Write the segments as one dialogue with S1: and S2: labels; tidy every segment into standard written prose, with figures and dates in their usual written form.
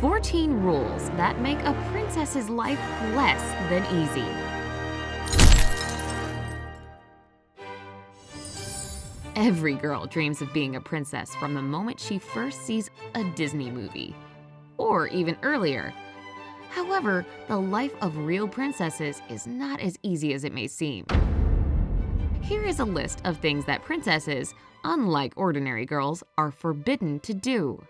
S1: 14 rules that make a princess's life less than easy. Every girl dreams of being a princess from the moment she first sees a Disney movie, or even earlier. However, the life of real princesses is not as easy as it may seem. Here is a list of things that princesses, unlike ordinary girls, are forbidden to do.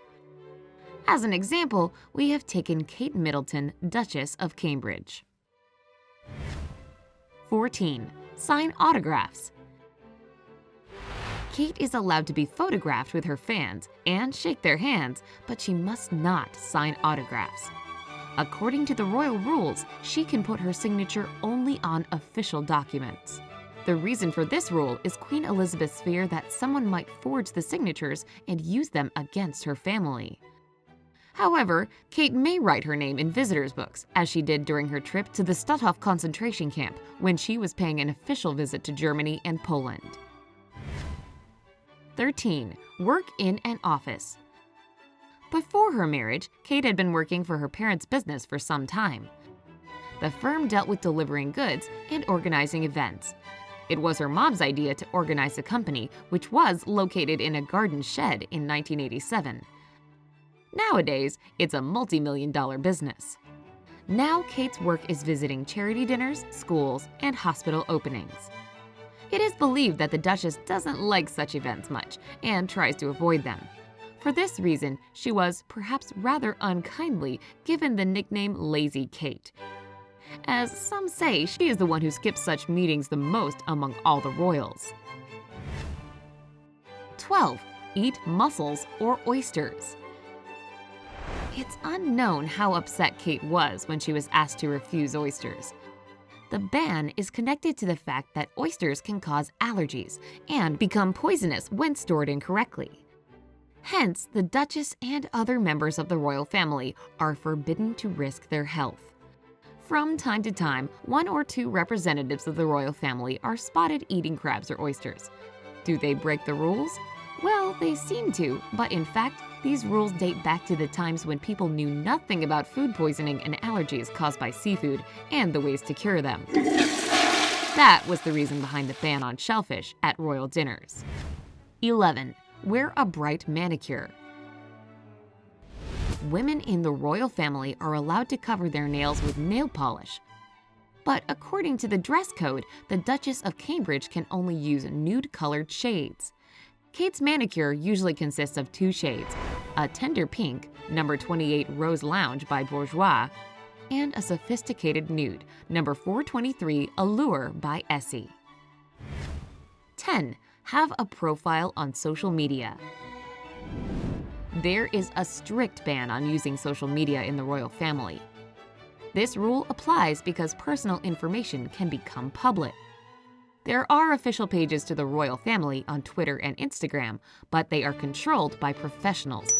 S1: As an example, we have taken Kate Middleton, Duchess of Cambridge. 14. Sign autographs. Kate is allowed to be photographed with her fans and shake their hands, but she must not sign autographs. According to the royal rules, she can put her signature only on official documents. The reason for this rule is Queen Elizabeth's fear that someone might forge the signatures and use them against her family. However, Kate may write her name in visitors' books, as she did during her trip to the Stutthof concentration camp when she was paying an official visit to Germany and Poland. 13. Work in an office. Before her marriage, Kate had been working for her parents' business for some time. The firm dealt with delivering goods and organizing events. It was her mom's idea to organize the company, which was located in a garden shed in 1987. Nowadays, it's a multi-million-dollar business. Now Kate's work is visiting charity dinners, schools, and hospital openings. It is believed that the Duchess doesn't like such events much and tries to avoid them. For this reason, she was, perhaps rather unkindly, given the nickname Lazy Kate. As some say, she is the one who skips such meetings the most among all the royals. 12. Eat mussels or oysters. It's unknown how upset Kate was when she was asked to refuse oysters. The ban is connected to the fact that oysters can cause allergies and become poisonous when stored incorrectly. Hence, the Duchess and other members of the royal family are forbidden to risk their health. From time to time, 1 or 2 representatives of the royal family are spotted eating crabs or oysters. Do they break the rules? Well, they seem to, but in fact, these rules date back to the times when people knew nothing about food poisoning and allergies caused by seafood and the ways to cure them. That was the reason behind the ban on shellfish at royal dinners. 11. Wear a bright manicure. Women in the royal family are allowed to cover their nails with nail polish. But according to the dress code, the Duchess of Cambridge can only use nude-colored shades. Kate's manicure usually consists of 2 shades, a tender pink, number 28 Rose Lounge by Bourjois, and a sophisticated nude, number 423 Allure by Essie. 10. Have a profile on social media. There is a strict ban on using social media in the royal family. This rule applies because personal information can become public. There are official pages to the royal family on Twitter and Instagram, but they are controlled by professionals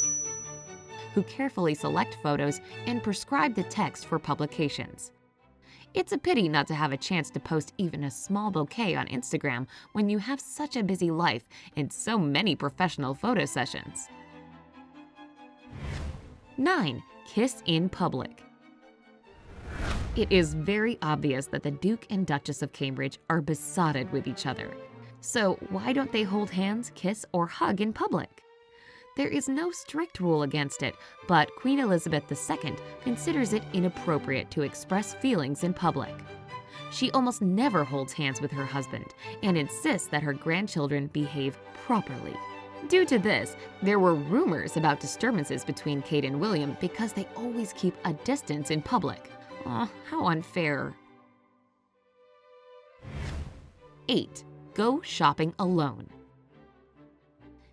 S1: who carefully select photos and prescribe the text for publications. It's a pity not to have a chance to post even a small bouquet on Instagram when you have such a busy life and so many professional photo sessions. 9. Kiss in public. It is very obvious that the Duke and Duchess of Cambridge are besotted with each other. So why don't they hold hands, kiss, or hug in public? There is no strict rule against it, but Queen Elizabeth II considers it inappropriate to express feelings in public. She almost never holds hands with her husband and insists that her grandchildren behave properly. Due to this, there were rumors about disturbances between Kate and William because they always keep a distance in public. Oh, how unfair. 8. Go shopping alone.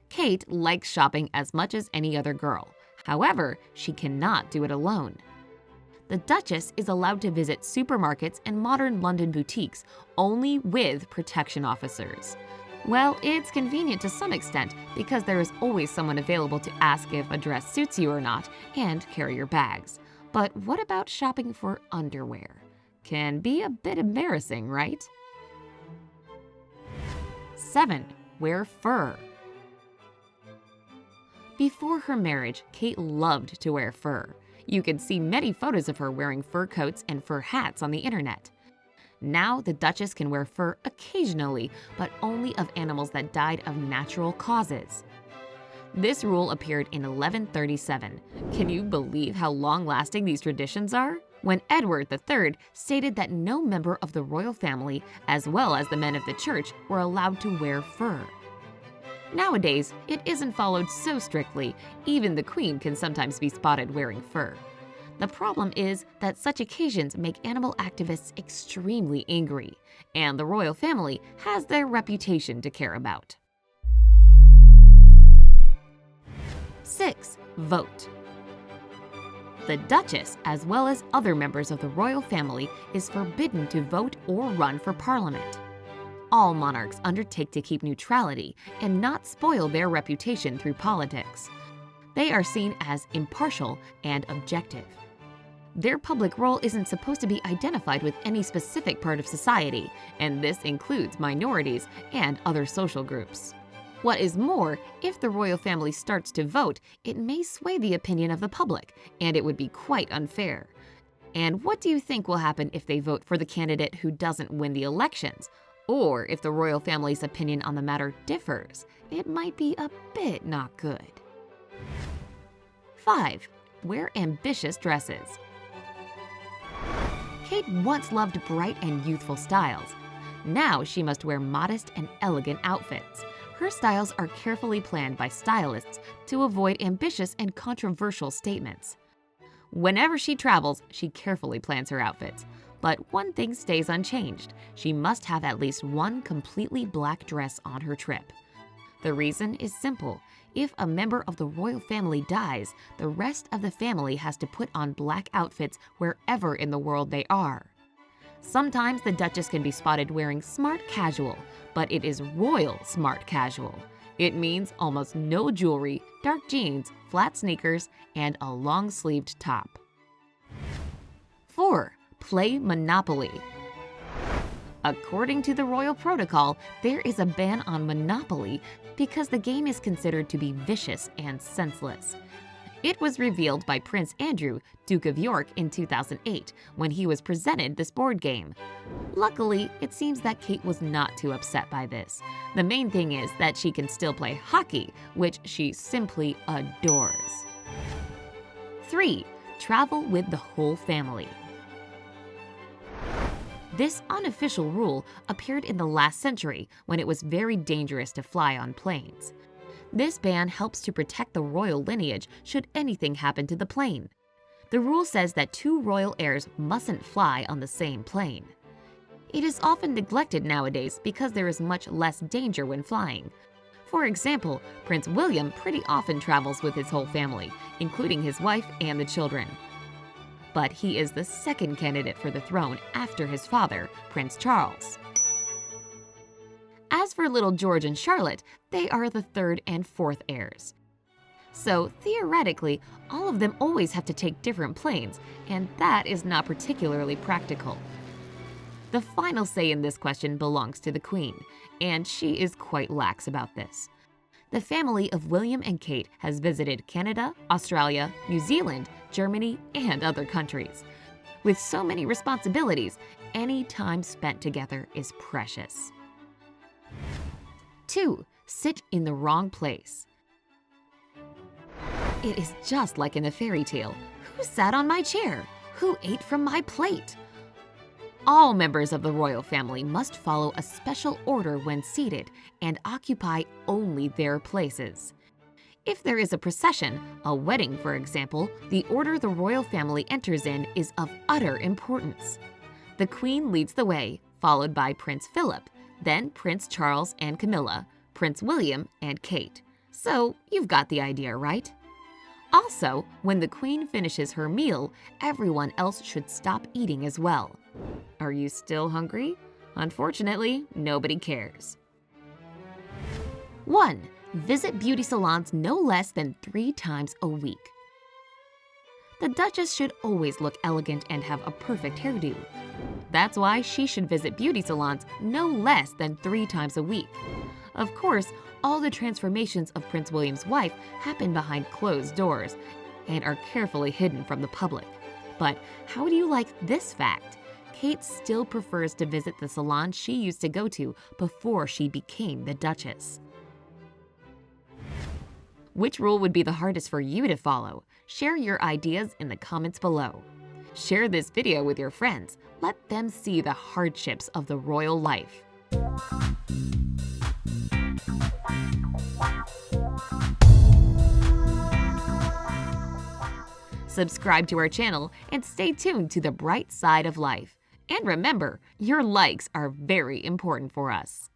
S1: Kate likes shopping as much as any other girl. However, she cannot do it alone. The Duchess is allowed to visit supermarkets and modern London boutiques only with protection officers. Well, it's convenient to some extent because there is always someone available to ask if a dress suits you or not and carry your bags. But what about shopping for underwear? Can be a bit embarrassing, right? 7. Wear fur. Before her marriage, Kate loved to wear fur. You can see many photos of her wearing fur coats and fur hats on the internet. Now, the Duchess can wear fur occasionally, but only of animals that died of natural causes. This rule appeared in 1137. Can you believe how long-lasting these traditions are? When Edward III stated that no member of the royal family, as well as the men of the church, were allowed to wear fur. Nowadays, it isn't followed so strictly. Even the Queen can sometimes be spotted wearing fur. The problem is that such occasions make animal activists extremely angry, and the royal family has their reputation to care about. 6. Vote. The Duchess, as well as other members of the royal family, is forbidden to vote or run for parliament. All monarchs undertake to keep neutrality and not spoil their reputation through politics. They are seen as impartial and objective. Their public role isn't supposed to be identified with any specific part of society, and this includes minorities and other social groups. What is more, if the royal family starts to vote, it may sway the opinion of the public, and it would be quite unfair. And what do you think will happen if they vote for the candidate who doesn't win the elections? Or if the royal family's opinion on the matter differs, it might be a bit not good. 5. Wear ambitious dresses. Kate once loved bright and youthful styles. Now she must wear modest and elegant outfits. Her styles are carefully planned by stylists to avoid ambitious and controversial statements. Whenever she travels, she carefully plans her outfits. But one thing stays unchanged. She must have at least one completely black dress on her trip. The reason is simple. If a member of the royal family dies, the rest of the family has to put on black outfits wherever in the world they are. Sometimes the Duchess can be spotted wearing smart casual, but it is royal smart casual. It means almost no jewelry, dark jeans, flat sneakers, and a long-sleeved top. 4. Play Monopoly. According to the royal protocol, there is a ban on Monopoly because the game is considered to be vicious and senseless. It was revealed by Prince Andrew, Duke of York, in 2008 when he was presented this board game. Luckily, it seems that Kate was not too upset by this. The main thing is that she can still play hockey, which she simply adores. 3. Travel with the whole family. This unofficial rule appeared in the last century when it was very dangerous to fly on planes. This ban helps to protect the royal lineage should anything happen to the plane. The rule says that 2 royal heirs mustn't fly on the same plane. It is often neglected nowadays because there is much less danger when flying. For example, Prince William pretty often travels with his whole family, including his wife and the children. But he is the second candidate for the throne after his father, Prince Charles. As for little George and Charlotte, they are the 3rd and 4th heirs. So theoretically, all of them always have to take different planes, and that is not particularly practical. The final say in this question belongs to the Queen, and she is quite lax about this. The family of William and Kate has visited Canada, Australia, New Zealand, Germany, and other countries. With so many responsibilities, any time spent together is precious. 2. Sit in the wrong place. It is just like in the fairy tale. Who sat on my chair? Who ate from my plate? All members of the royal family must follow a special order when seated and occupy only their places. If there is a procession, a wedding for example, the order the royal family enters in is of utter importance. The Queen leads the way, followed by Prince Philip, then Prince Charles and Camilla, Prince William and Kate. So you've got the idea, right? Also, when the Queen finishes her meal, everyone else should stop eating as well. Are you still hungry? Unfortunately, nobody cares. 1. Visit beauty salons no less than 3 times a week. The Duchess should always look elegant and have a perfect hairdo. That's why she should visit beauty salons no less than 3 times a week. Of course, all the transformations of Prince William's wife happen behind closed doors, and are carefully hidden from the public. But how do you like this fact? Kate still prefers to visit the salon she used to go to before she became the Duchess. Which rule would be the hardest for you to follow? Share your ideas in the comments below. Share this video with your friends. Let them see the hardships of the royal life. Subscribe to our channel and stay tuned to the bright side of life. And remember, your likes are very important for us.